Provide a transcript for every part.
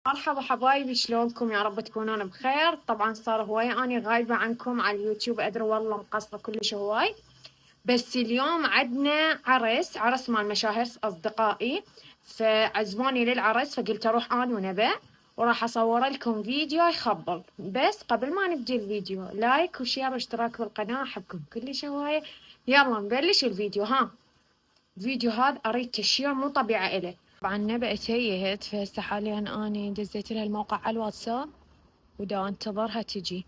مرحبا حبايبي، شلونكم؟ يا رب تكونون بخير. طبعا صار هواي اني غايبة عنكم على اليوتيوب، ادري والله مقصرة كلش هواي. بس اليوم عندنا عرس مال مشاهير اصدقائي، فعزموني للعرس، فقلت اروح انا ونبا وراح اصور لكم فيديو يخبل. بس قبل ما نبدي الفيديو، لايك وشير واشتراك بالقناة، احبكم كلش هواي. يلا نبلش الفيديو. الفيديو هذا اريد تشير مو طبيعي إله. طبعا نبا تهيهت، فهسه حاليا اني دزيت لها الموقع على الواتساب ودا انتظرها تجي.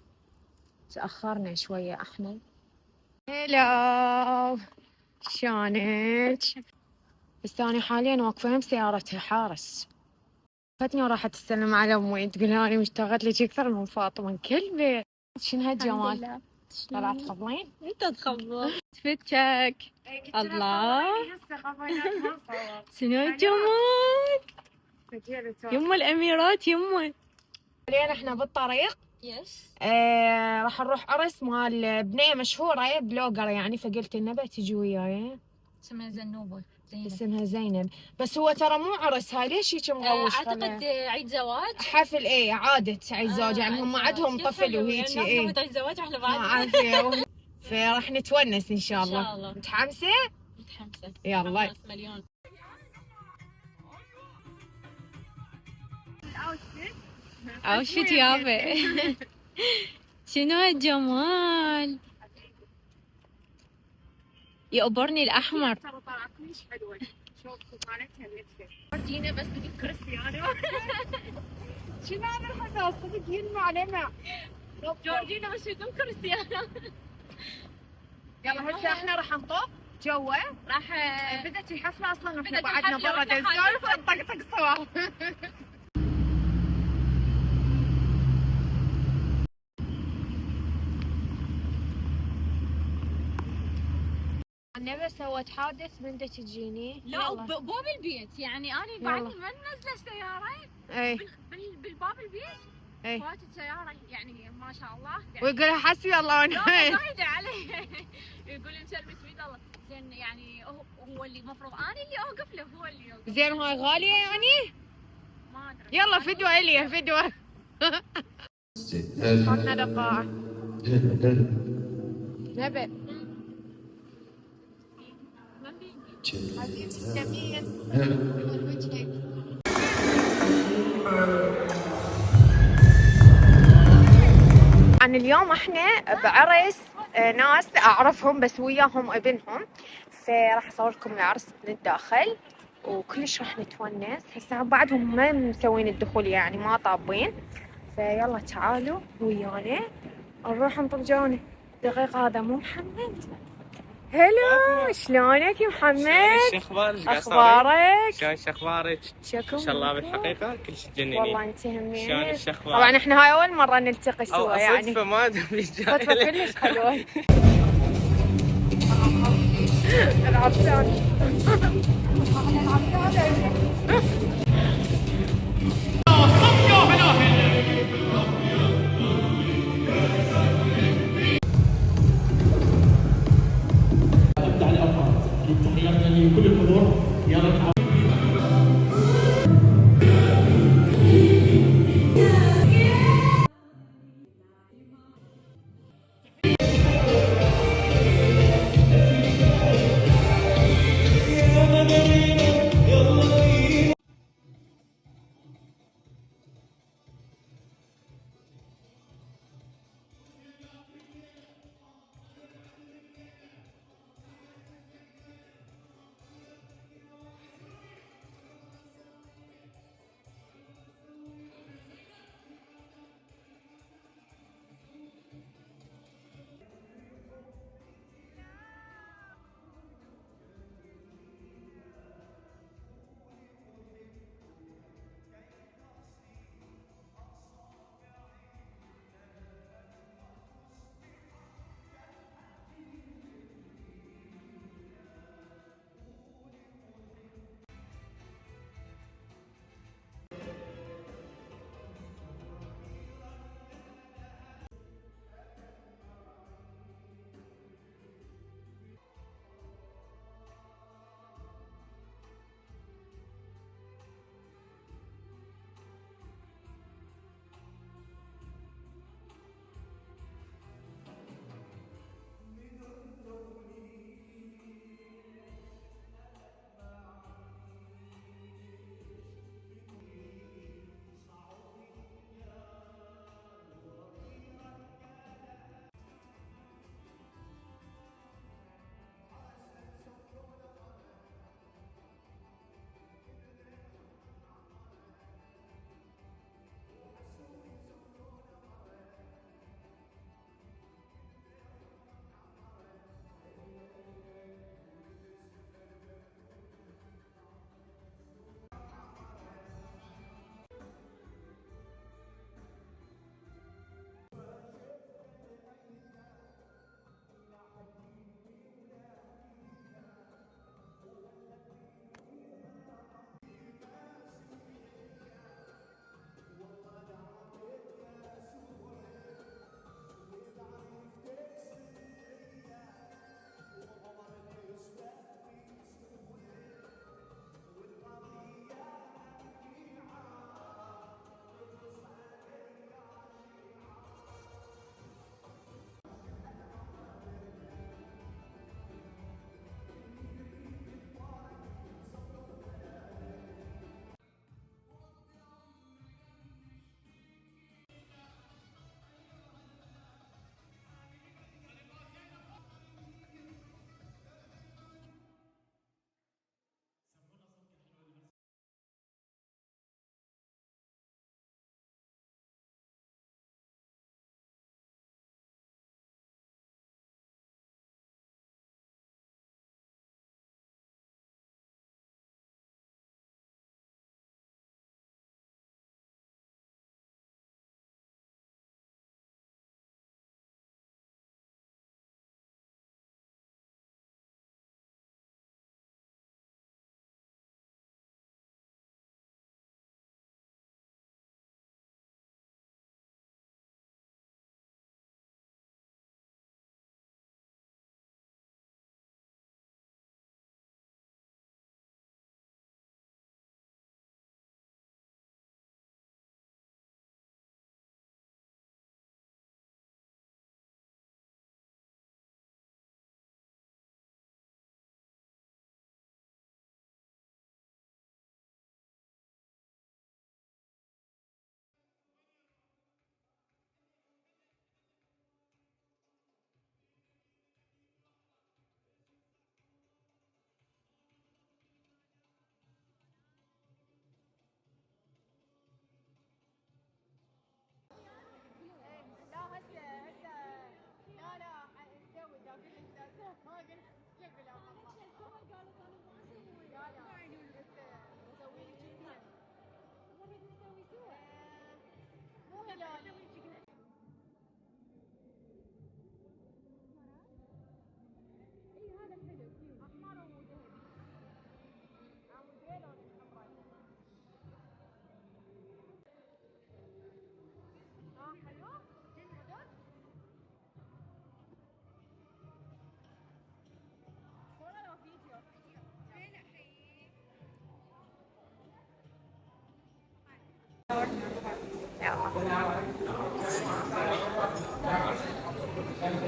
تأخرنا شوية احنا. هلا، شلونك؟ بس انا حاليا واقفة بسيارتها حارس. فتني وراحت تسلم على امي، تقول اني مشتاقت لك اكثر من فاطمة كلبي. شنو هالجمال؟ طلعت تخبلين؟ انت تخبط تفتك. الله، شنو الجمال؟ يما الاميرات يما. حاليا احنا بالطريق. يس. راح نروح عرس مال بنية مشهورة بلوجر يعني، فقلت النبي تجي وياي. اسمها زنوبة زينب. اسمها زينب، بس هو ترى مو عرس. هاي ليش هيك مغوش؟ اعتقد عيد زواج، حفل عادة عيد زواج يعني. هم عندهم طفل وهيك الناس عيد زواج احنا بعد عافية. فراح نتونس ان شاء الله. ان شاء الله. متحمسة؟ متحمسة يلا. مليون. اوشت يابا. شنو هالجمال؟ يقبرني الاحمر. ترى طلعت كلش حلوة. شوف مالتها اللبسة. ورجينا بس بدي كريستيانو. شنو هذا الحدث؟ صدق ينمى علينا. جورجينا بس بدون كريستيانو. يلا هسه احنا راح نطب جوا. راح بدت الحفلة اصلا واحنا قعدنا برا نسولف ونطقطق سوا. نبى سوت حادث من دا تجيني. لا باب البيت يعني انا بعد ما ننزل السيارة. اي بالباب البيت. اي فاتت سيارة يعني ما شاء الله. ويقول حسبي الله ونعم. قاعدة عليه. يقول لي مسلمة بيد الله. زين يعني هو اللي المفروض انا اللي اوقف له، هو اللي يوقف. زين هاي غالية يعني؟ ما ادري. يلا فدوة الي فدوة. صرنا دقاعة. نبي حبيبتي جميل. عن اليوم احنا بعرس ناس اعرفهم بس وياهم ابنهم، فراح اصور لكم العرس من الداخل وكلش راح نتونس. هسه بعدهم ما مسوين الدخول يعني ما طابين، فيلا تعالوا ويانا نروح نطب جوني. دقيقة، هذا مو محمد؟ هلو، شلونك يا محمد؟ اخبارك؟ شلون اخبارك؟ شكو ان شاء الله بالحقيقه كل شيء تجنني. والله انت هميني. شلون اخبارك؟ طبعا احنا هاي اول مرة نلتقي سوا يعني. صدفة ما ادري. صدفة كلش حلوة. العطشان. تحياتنا لكل الحضور. يلا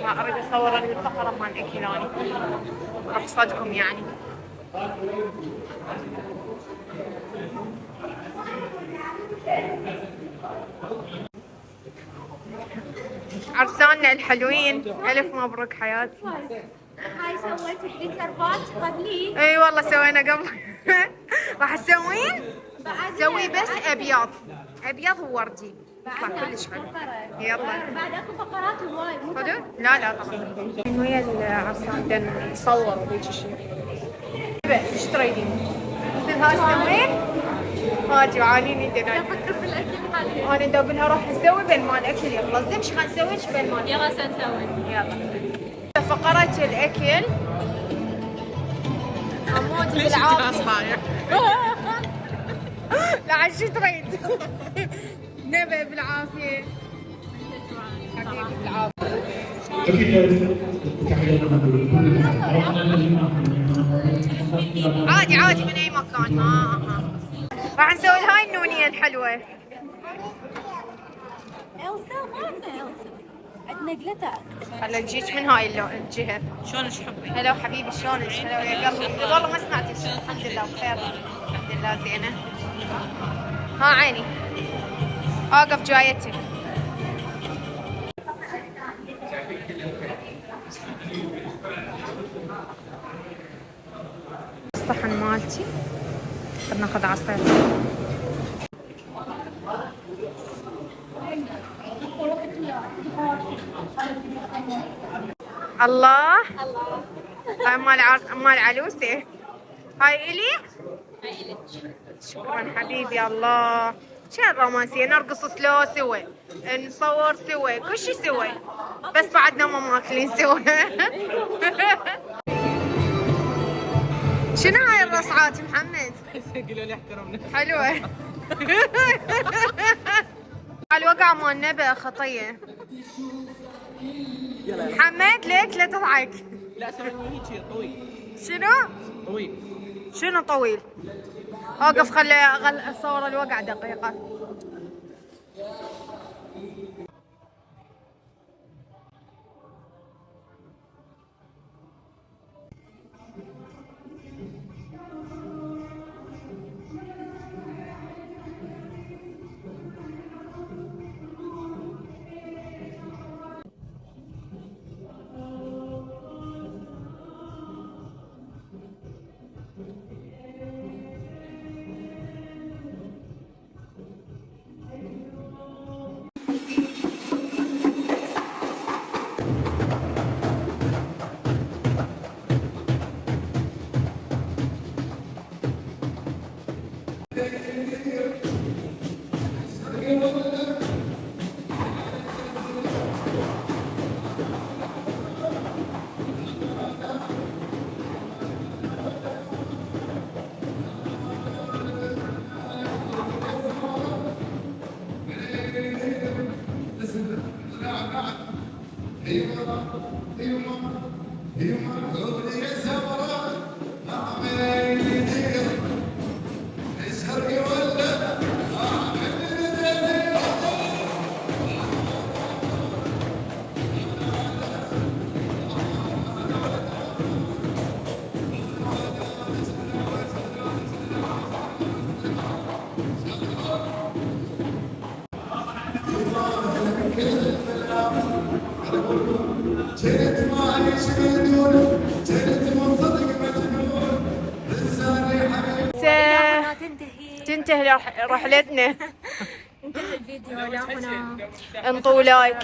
ما اريد اصور الفقرة مال اكل اني اقصدكم يعني. عرساننا الحلوين الف مبروك حياتي. هاي سويت الجليترات قبلي. اي والله سوينا قبل. راح تسوين؟ سوي بس ابيض، ابيض ووردي يطلع كلش حلو. يلا بعد اكو فقرات هواي. حلو؟ لا طبعا. من ويا العرسان بدنا نصور وهيك شيء. ايش تريدين؟ مثل هاي تسوين؟ هاجي عانيني دنا. افكر بالاكل حاليا. انا دوبنها راح نسوي بين ما الاكل يخلص. زين ايش حنسوي بين ما يلا سنسوي. يلا. فقرة الاكل. اموت بالعافية. لا عاد شو تريد؟ نبي بالعافية. حقيقي بالعافية. أكيد تحياتنا لكل عادي من اي مكان ما راح نسوي هاي النونية الحلوة. إلسا ما عندنا إلسا. عندنا جلتر. هلا نجيك من هاي الجهة. شلونك حبي؟ هلا حبيبي شلونك؟ هلا يا قلبي. والله ما سمعتك. الحمد لله بخير. الحمد لله زينة. ها عيني. اوقف جايتك. الصحن مالتي. خلنا ناخذ عصير. الله هاي مال علوسي. هاي إلي؟ شكرا حبيبي. الله شو الرومانسية. نرقص سلو سوا، نصور سوا، كل شي سوا، بس بعدنا ما ماكلين سوا. شنو هاي الرصعات محمد؟ قالوا لي احترمنا. حلوة. الوقع مال نبأ خطية. محمد ليك لا تضحك. لا سويني هيك طويل. شنو؟ طويل. شنو طويل؟ اوقف خلي اصور الوقع دقيقة. تنتهي رحلتنا. انتهى الفيديو. لا هنا انطوا لايك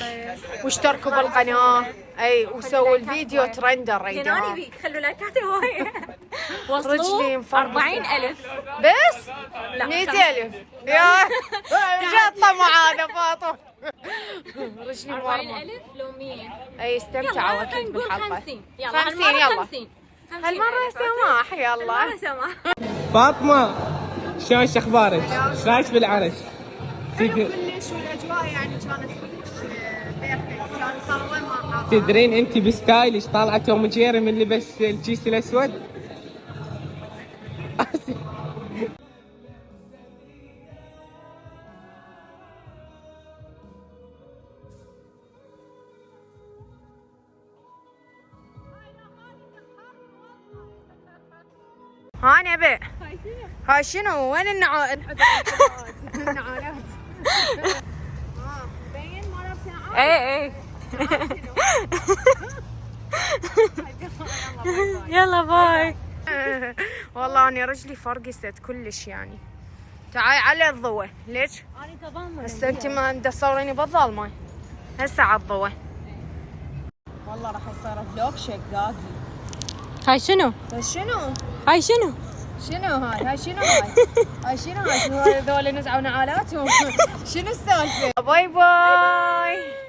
واشتركوا بالقناة. اي وسووا الفيديو ترندر. جناني بيك. خلوا لايكات هواية. رجلي وصلوا مفرقة. 40,000 بس؟ لا 100,000 يا جات طمع هذا فاطمة. رجلي مورمة. 40,000 لو 100. اي استمتعوا يلا اكيد نقول بالحلقة. 50. يلا 50 هالمرة يلا. 50. هالمرة سماح يلا. هالمرة سماح. فاطمة شلون اخبارك؟ ايش رايك بالعرس؟ حلو كلش والاجواء يعني كانت كلش بيرفكت. كان صار وين ما حاضر. تدرين انت بستايلش طالعه توم جيري من لبس الكيس الاسود؟ هاني ابي. هاي شنو؟ وين النعال؟ النعالات. مبين ما لابسين عادي. اي يلا باي. والله اني رجلي فرقست كلش يعني. تعالي على الضوء. ليش؟ انا تمام. هسه انت ما تصوريني بالظلمه. هسه على الضوء. والله راح يصير فلوق شقاقي. هاي شنو؟ بس شنو؟ هاي شنو؟ شنو هاي؟ هاي شنو هاي؟ هاي شنو هاي؟ شنو هذول نزعوا نعالاتهم؟ شنو السالفه؟ باي باي.